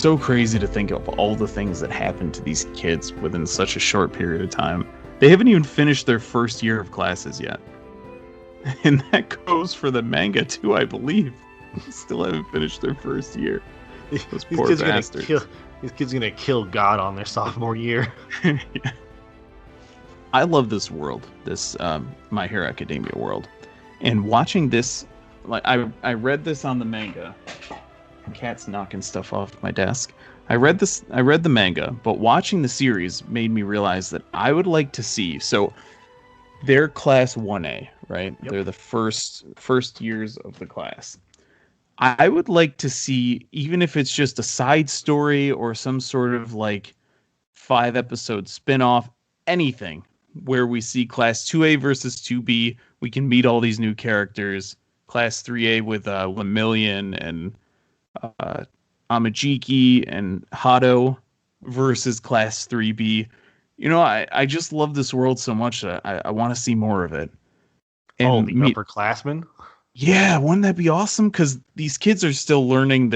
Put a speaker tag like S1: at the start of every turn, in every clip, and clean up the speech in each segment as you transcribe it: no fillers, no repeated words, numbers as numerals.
S1: so crazy to think of all the things that happened to these kids within such a short period of time. They haven't even finished their first year of classes yet. And that goes for the manga too, I believe. Still haven't finished their first year. Those poor bastards.
S2: These kids are gonna kill God on their sophomore year.
S1: Yeah. I love this world, this My Hero Academia world. And watching this, like I read this on the manga. Cat's knocking stuff off my desk. I read the manga, but watching the series made me realize that I would like to see. So they're class 1A, right? Yep. They're the first years of the class. I would like to see, even if it's just a side story or some sort of like 5-episode spin-off, anything where we see class 2A versus 2B. We can meet all these new characters. Class 3A with Lemillion and Amajiki and Hado versus class 3B. You know, I just love this world so much that I want to see more of it.
S2: And the upperclassmen?
S1: Yeah, wouldn't that be awesome? Because these kids are still learning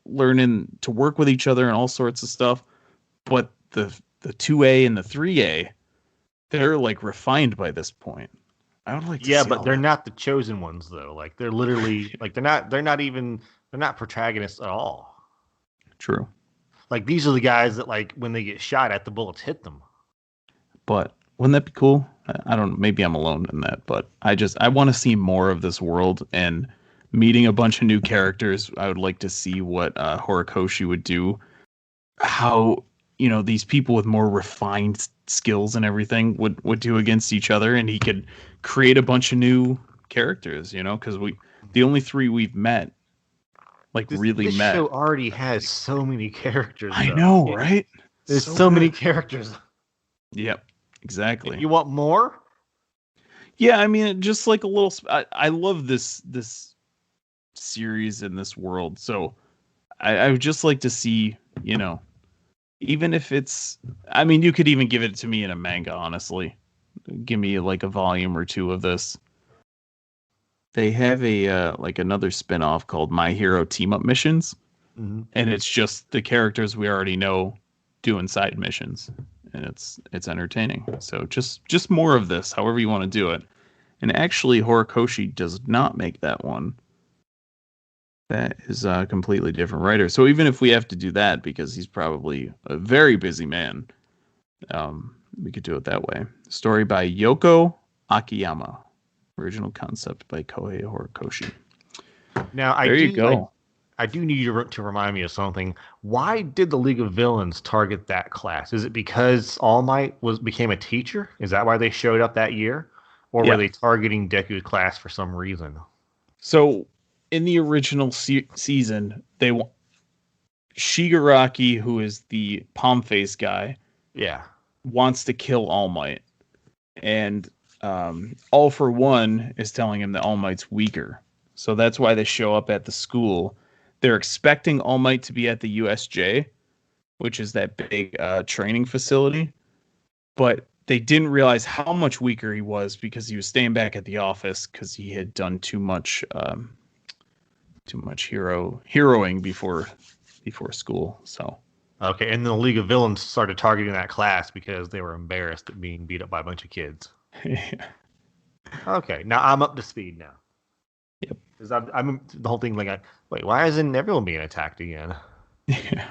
S1: learning to work with each other and all sorts of stuff. But the 2A and the 3A, they're like refined by this point. I would like to see
S2: but they're not the chosen ones though. Like they're literally like they're not protagonists at all.
S1: True.
S2: Like these are the guys that like when they get shot at, the bullets hit them.
S1: But wouldn't that be cool? I don't know. Maybe I'm alone in that, but I want to see more of this world and meeting a bunch of new characters. I would like to see what Horikoshi would do. How, these people with more refined skills and everything would do against each other, and he could create a bunch of new characters, because the only 3 we've met, this
S2: show already has so many characters.
S1: I know, right?
S2: There's so many characters.
S1: Yep, exactly.
S2: You want more?
S1: Yeah, I mean, just like a little. I love this series in this world, so I would just like to see, even if it's. I mean, you could even give it to me in a manga, honestly. Give me like a volume or 2 of this. They have a another spin-off called My Hero Team Up Missions, and it's just the characters we already know doing side missions, and it's entertaining. So just more of this, however you want to do it. And actually, Horikoshi does not make that one. That is a completely different writer. So even if we have to do that, because he's probably a very busy man, we could do it that way. Story by Yoko Akiyama. Original concept by Kohei Horikoshi.
S2: Now,
S1: there you go.
S2: I do need you to remind me of something. Why did the League of Villains target that class? Is it because All Might became a teacher? Is that why they showed up that year? Or were they targeting Deku's class for some reason?
S1: So, in the original season, they want Shigaraki, who is the palm face guy, wants to kill All Might. And All For One is telling him that All Might's weaker. So that's why they show up at the school. They're expecting All Might to be at the USJ, which is that big training facility. But they didn't realize how much weaker he was because he was staying back at the office because he had done too much heroing before school. So
S2: okay, and the League of Villains started targeting that class because they were embarrassed at being beat up by a bunch of kids.
S1: Yeah.
S2: Okay, now I'm up to speed now.
S1: Yep.
S2: Because I'm the whole thing like, wait, why isn't everyone being attacked again?
S1: Yeah.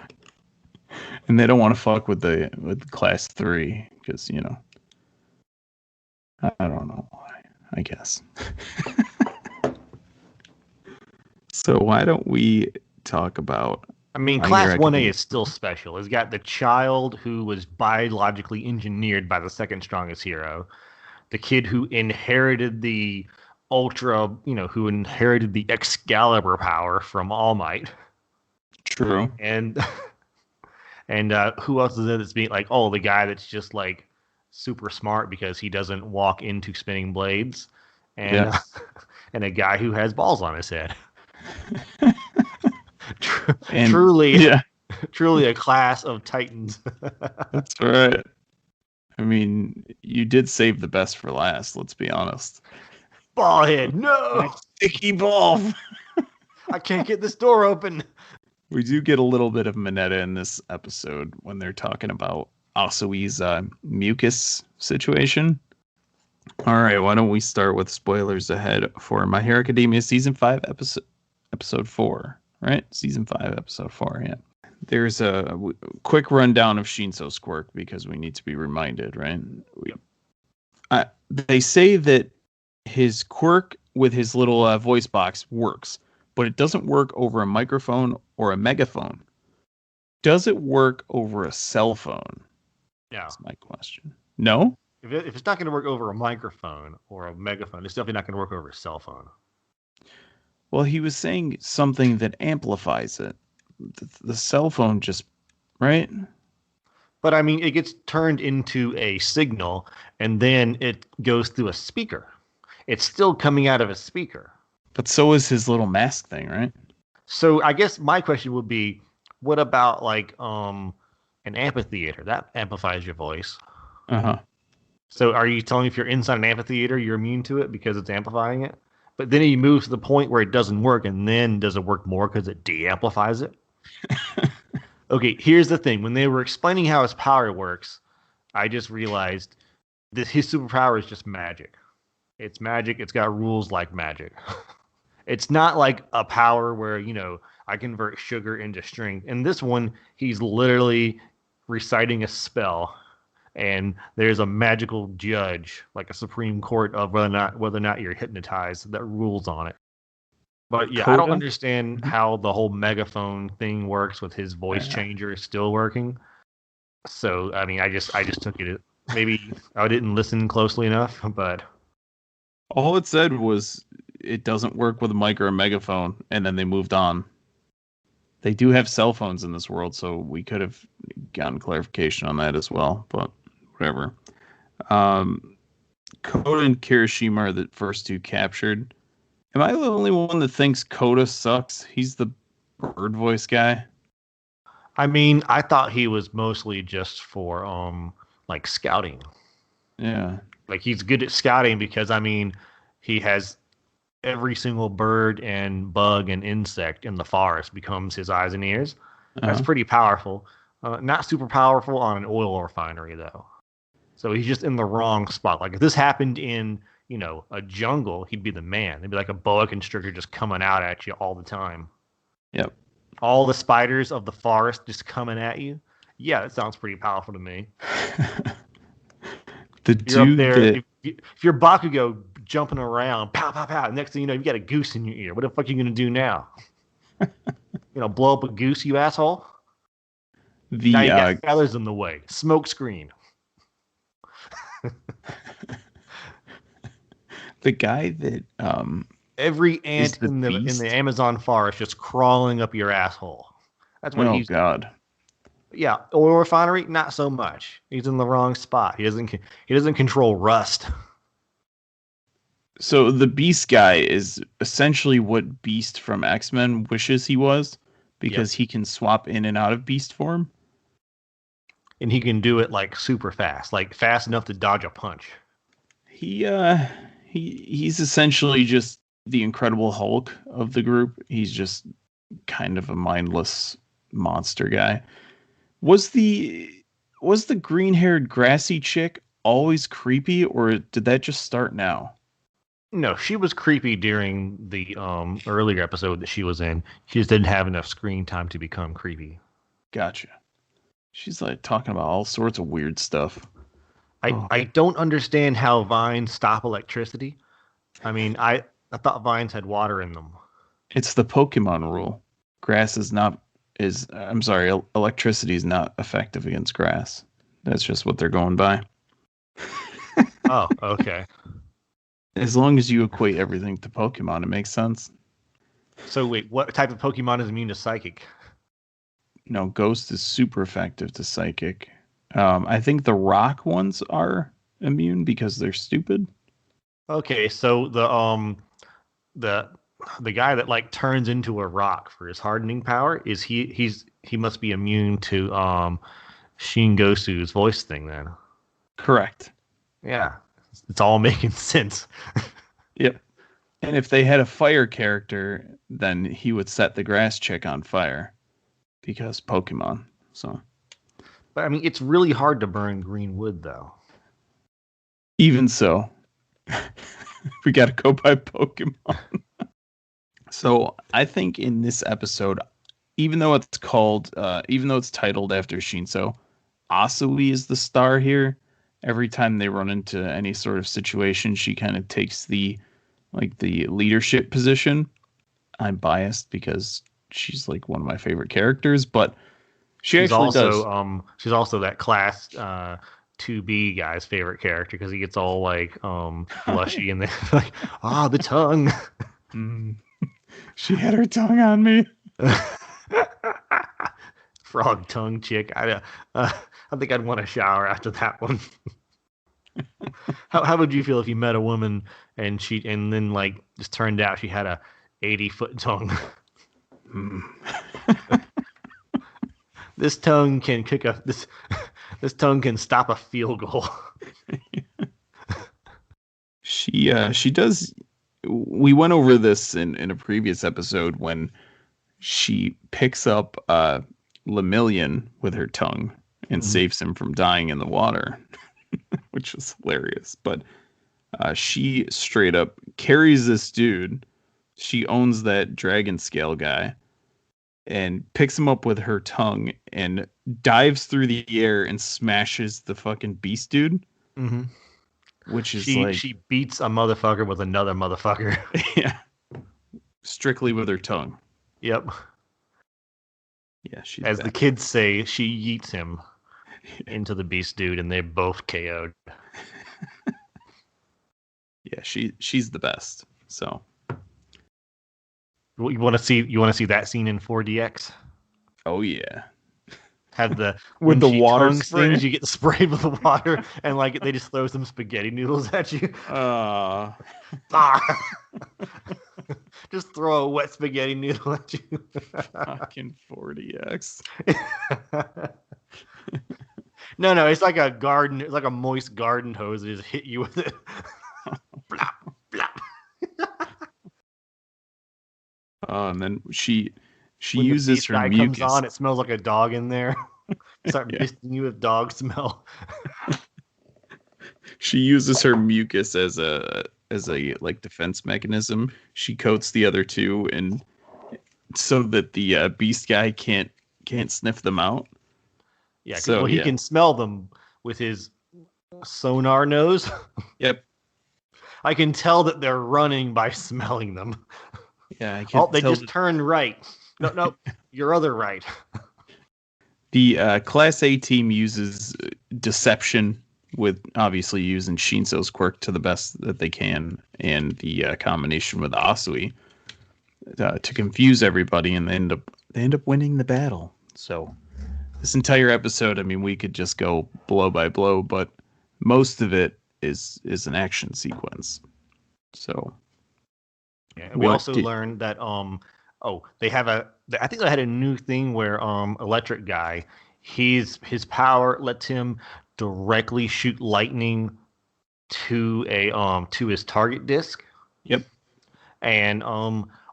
S1: And they don't want to fuck with class 3 because I don't know why. I guess. So why don't we talk about?
S2: I mean, Class 1A is still special. It's got the child who was biologically engineered by the second strongest hero. The kid who inherited the who inherited the Excalibur power from All Might.
S1: True.
S2: And who else is it that's being like, the guy that's just like super smart because he doesn't walk into spinning blades, and and a guy who has balls on his head. Truly a class of titans.
S1: That's right. I mean, you did save the best for last, let's be honest.
S2: Ballhead, no!
S1: Sticky ball!
S2: I can't get this door open.
S1: We do get a little bit of Mineta in this episode when they're talking about Asui's mucus situation. All right, why don't we start with spoilers ahead for My Hero Academia season 5 episode 4, right? Season 5 episode 4, yeah. There's a quick rundown of Shinso's quirk because we need to be reminded, right? They say that his quirk with his little voice box works, but it doesn't work over a microphone or a megaphone. Does it work over a cell phone?
S2: Yeah.
S1: That's my question. No?
S2: If it's not going to work over a microphone or a megaphone, it's definitely not going to work over a cell phone.
S1: Well, he was saying something that amplifies it. The cell phone just, right?
S2: But I mean, it gets turned into a signal and then it goes through a speaker. It's still coming out of a speaker.
S1: But so is his little mask thing, right?
S2: So I guess my question would be, what about like an amphitheater? That amplifies your voice.
S1: Uh-huh.
S2: So are you telling me if you're inside an amphitheater, you're immune to it because it's amplifying it? But then he moves to the point where it doesn't work, and then does it work more because it de-amplifies it? Okay, here's the thing. When they were explaining how his power works, I just realized that his superpower is just magic. It's magic. It's got rules like magic. It's not like a power where, I convert sugar into strength. In this one, he's literally reciting a spell, and there's a magical judge, like a Supreme Court of whether or not you're hypnotized, that rules on it. But yeah, I don't understand how the whole megaphone thing works with his voice changer still working. So I mean, I just took it. Maybe I didn't listen closely enough, but
S1: all it said was it doesn't work with a mic or a megaphone, and then they moved on. They do have cell phones in this world, so we could have gotten clarification on that as well, but whatever. Koda and Kirishima are the first two captured. Am I the only one that thinks Koda sucks? He's the bird voice guy.
S2: I mean, I thought he was mostly just for like scouting.
S1: Yeah.
S2: Like he's good at scouting because I mean, he has every single bird and bug and insect in the forest becomes his eyes and ears. That's pretty powerful. Not super powerful on an oil refinery though. So he's just in the wrong spot. Like if this happened in, a jungle, he'd be the man. It'd be like a boa constrictor just coming out at you all the time.
S1: Yep.
S2: All the spiders of the forest just coming at you. Yeah, that sounds pretty powerful to me. You're up there. If you're Bakugo jumping around, pow, pow, pow. Next thing you know, you got a goose in your ear. What the fuck are you going to do now? Blow up a goose, you asshole? Now you got feathers in the way. Smoke screen.
S1: The guy that
S2: every ant in the Amazon forest just crawling up your asshole. That's what he's. Oh
S1: God.
S2: Yeah, oil refinery, not so much. He's in the wrong spot. He doesn't control rust.
S1: So the Beast guy is essentially what Beast from X-Men wishes he was, because he can swap in and out of Beast form.
S2: And he can do it like super fast, like fast enough to dodge a punch.
S1: He's essentially just the Incredible Hulk of the group. He's just kind of a mindless monster guy. Was the green-haired grassy chick always creepy, or did that just start now?
S2: No, she was creepy during the earlier episode that she was in. She just didn't have enough screen time to become creepy.
S1: Gotcha. She's like talking about all sorts of weird stuff.
S2: I don't understand how vines stop electricity. I mean, I thought vines had water in them.
S1: It's the Pokemon rule. Electricity is not effective against grass. That's just what they're going by.
S2: Oh, okay.
S1: As long as you equate everything to Pokemon, it makes sense.
S2: So wait, what type of Pokemon is immune to Psychic?
S1: No, Ghost is super effective to Psychic. I think the rock ones are immune because they're stupid.
S2: Okay, so the guy that like turns into a rock for his hardening power is he must be immune to Shingosu's voice thing then.
S1: Correct.
S2: Yeah, it's all making sense.
S1: Yep. And if they had a fire character, then he would set the grass chick on fire. because Pokemon. So
S2: But I mean, it's really hard to burn green wood, though.
S1: even so, we got to go by Pokemon. So I think in this episode, even though it's titled after Shinso, Asui is the star here. Every time they run into any sort of situation, she kind of takes the leadership position. I'm biased because she's like one of my favorite characters, but she actually does.
S2: She's also that class 2B guy's favorite character because he gets all like blushy and then like the tongue.
S1: She had her tongue on me.
S2: Frog tongue chick. I think I'd want a shower after that one. How would you feel if you met a woman and then like just turned out she had a 80-foot tongue? This tongue can this tongue can stop a field goal.
S1: She does. We went over this in a previous episode when she picks up Lemillion with her tongue and saves him from dying in the water, which is hilarious. But she straight up carries this dude. She owns that dragon scale guy and picks him up with her tongue and dives through the air and smashes the fucking beast dude.
S2: Mm-hmm.
S1: Which is
S2: she beats a motherfucker with another motherfucker.
S1: Yeah. Strictly with her tongue.
S2: Yep.
S1: Yeah, she's
S2: as the kids say, she yeets him into the beast dude and they're both KO'd.
S1: Yeah, she's the best. So
S2: you want to see that scene in 4DX?
S1: Oh yeah.
S2: Have the
S1: with the water
S2: stings, you get sprayed with the water, and like they just throw some spaghetti noodles at you. Just throw a wet spaghetti noodle at you.
S1: Fucking 4DX.
S2: No, it's like it's like a moist garden hose that just hit you with it. Blop, blop.
S1: And then she
S2: when
S1: uses
S2: the
S1: her
S2: mucus.
S1: comes
S2: on, it smells like a dog in there. Start misting you with dog smell.
S1: She uses her mucus as a like defense mechanism. She coats the other two, and so that the beast guy can't sniff them out.
S2: Yeah, so he can smell them with his sonar nose.
S1: Yep.
S2: I can tell that they're running by smelling them.
S1: Yeah, I can.
S2: They just turned right. No, your other right.
S1: The Class A team uses deception, with obviously using Shinso's quirk to the best that they can, and the combination with Asui to confuse everybody, and they end up winning the battle. So this entire episode, I mean, we could just go blow by blow, but most of it is an action sequence. So
S2: yeah, we also learned that they have I think they had a new thing where Electric Guy, his power lets him directly shoot lightning to his target disc.
S1: Yep.
S2: And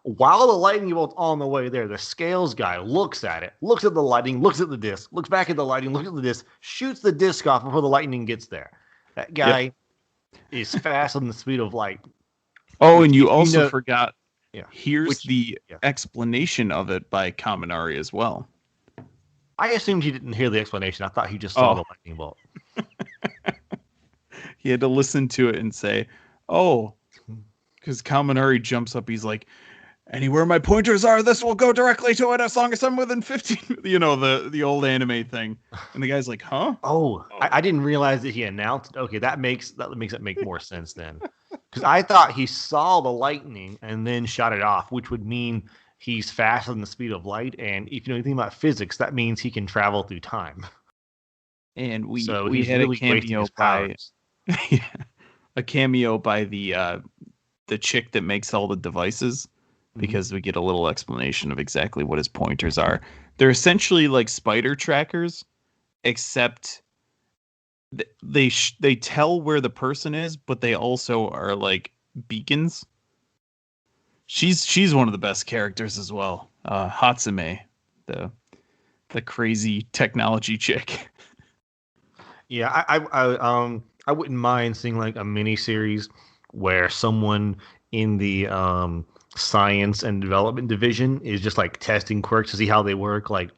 S2: while the lightning bolt's on the way there, the scales guy looks at it, looks at the lightning, looks at the disc, looks back at the lightning, looks at the disc, shoots the disc off before the lightning gets there. That guy is fast on the speed of light.
S1: Oh, and you also forgot.
S2: Yeah.
S1: Here's the explanation of it by Kaminari as well.
S2: I assumed he didn't hear the explanation. I thought he just saw the lightning bolt.
S1: He had to listen to it and say, "Oh," because Kaminari jumps up. He's like, "Anywhere my pointers are, this will go directly to it as long as I'm within 15." You know, the old anime thing. And the guy's like, "Huh?"
S2: Oh. I didn't realize that he announced. Okay, that makes it make more sense then. Because I thought he saw the lightning and then shot it off, which would mean he's faster than the speed of light. And if you know anything about physics, that means he can travel through time.
S1: And we had really a cameo by a cameo by the chick that makes all the devices, because we get a little explanation of exactly what his pointers are. They're essentially like spider trackers, except they tell where the person is, but they also are like beacons. She's one of the best characters as well. Hatsume, the the crazy technology chick.
S2: Yeah, I wouldn't mind seeing like a mini series where someone in the science and development division is just like testing quirks to see how they work. Like,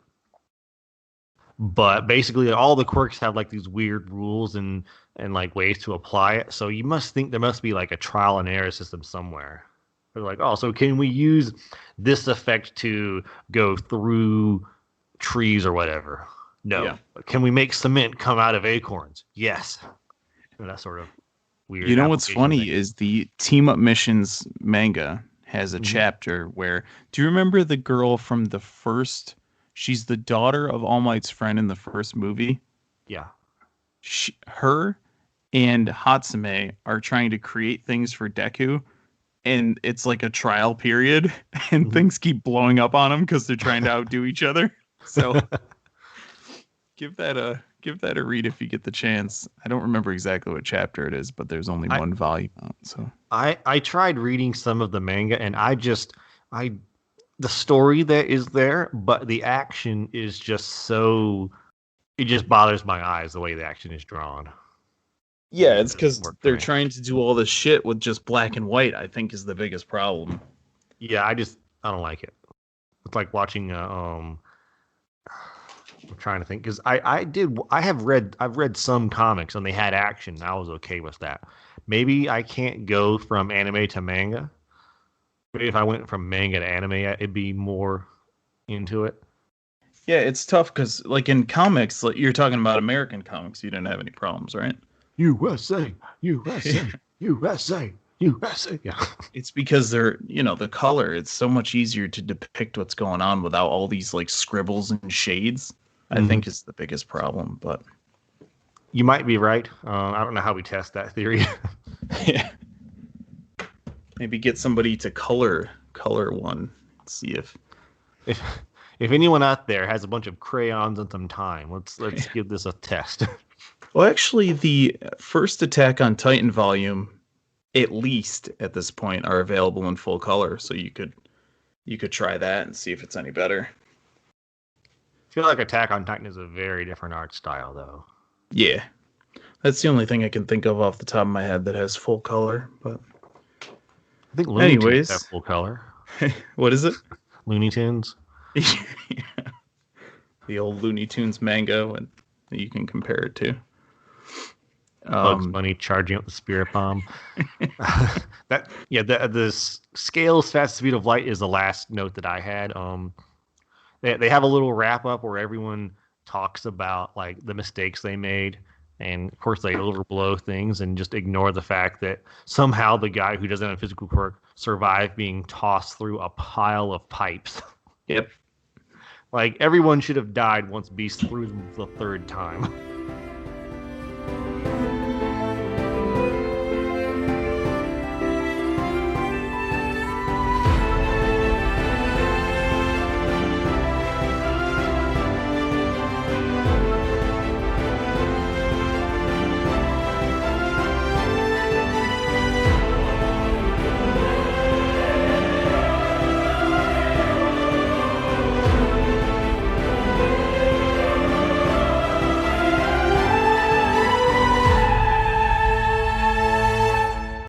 S2: but basically all the quirks have like these weird rules and like ways to apply it. So you must think there must be like a trial and error system somewhere. They're like, oh, so can we use this effect to go through trees or whatever? No.
S1: Yeah.
S2: Can we make cement come out of acorns? Yes. And that sort of weird.
S1: You know what's
S2: application
S1: funny
S2: thing.
S1: is the Team Up Missions manga has a
S2: Mhm.
S1: chapter where, do you remember the girl from the first? She's the daughter of All Might's friend in the first movie.
S2: Yeah.
S1: Her and Hatsume are trying to create things for Deku, and it's like a trial period, and
S2: Mhm.
S1: things keep blowing up on them because they're trying to outdo each other. So give that a read if you get the chance. I don't remember exactly what chapter it is, but there's only
S2: I,
S1: one volume out. So
S2: I tried reading some of the manga and I the story that is there, but the action is just so it just bothers my eyes the way the action is drawn.
S1: yeah,
S2: It
S1: it's
S2: doesn't
S1: because
S2: work for
S1: they're
S2: me.
S1: trying to do all this shit with just black and white. I think is the biggest problem.
S2: Yeah, I don't like it. It's like watching I'm trying to think because I've read some comics and they had action. I was okay with that. Maybe I can't go from anime to manga. Maybe if I went from manga to anime, it'd be more into it.
S1: Yeah, it's tough because like in comics, like you're talking about American comics, you didn't have any problems, right?
S2: USA, USA, USA, USA. Yeah.
S1: It's because the color, it's so much easier to depict what's going on without all these like scribbles and shades. I
S2: Hmm.
S1: think is the biggest problem, but
S2: You might be right. I don't know how we test that theory.
S1: yeah, maybe get somebody to color one. See if
S2: if if anyone out there has a bunch of crayons and some time, let's give this a test.
S1: well, actually, the first Attack on Titan volume, at least at this point, are available in full color, so you could try that and see if it's any better.
S2: I feel like Attack on Titan is a very different art style, though.
S1: Yeah, that's the only thing I can think of off the top of my head that has full color. But
S2: I think Looney Tunes have
S1: anyways,
S2: full color.
S1: what is it?
S2: Looney Tunes.
S1: The old Looney Tunes manga and you can compare it to.
S2: Bugs
S1: Um,
S2: Bunny charging up the spirit bomb. That yeah, the scale's fast speed of light is the last note that I had. They have a little wrap up where everyone talks about like the mistakes they made, and of course they overblow things and just ignore the fact that somehow the guy who doesn't have a physical quirk survived being tossed through a pile of pipes.
S1: yep.
S2: Like everyone should have died once Beast threw them the third time.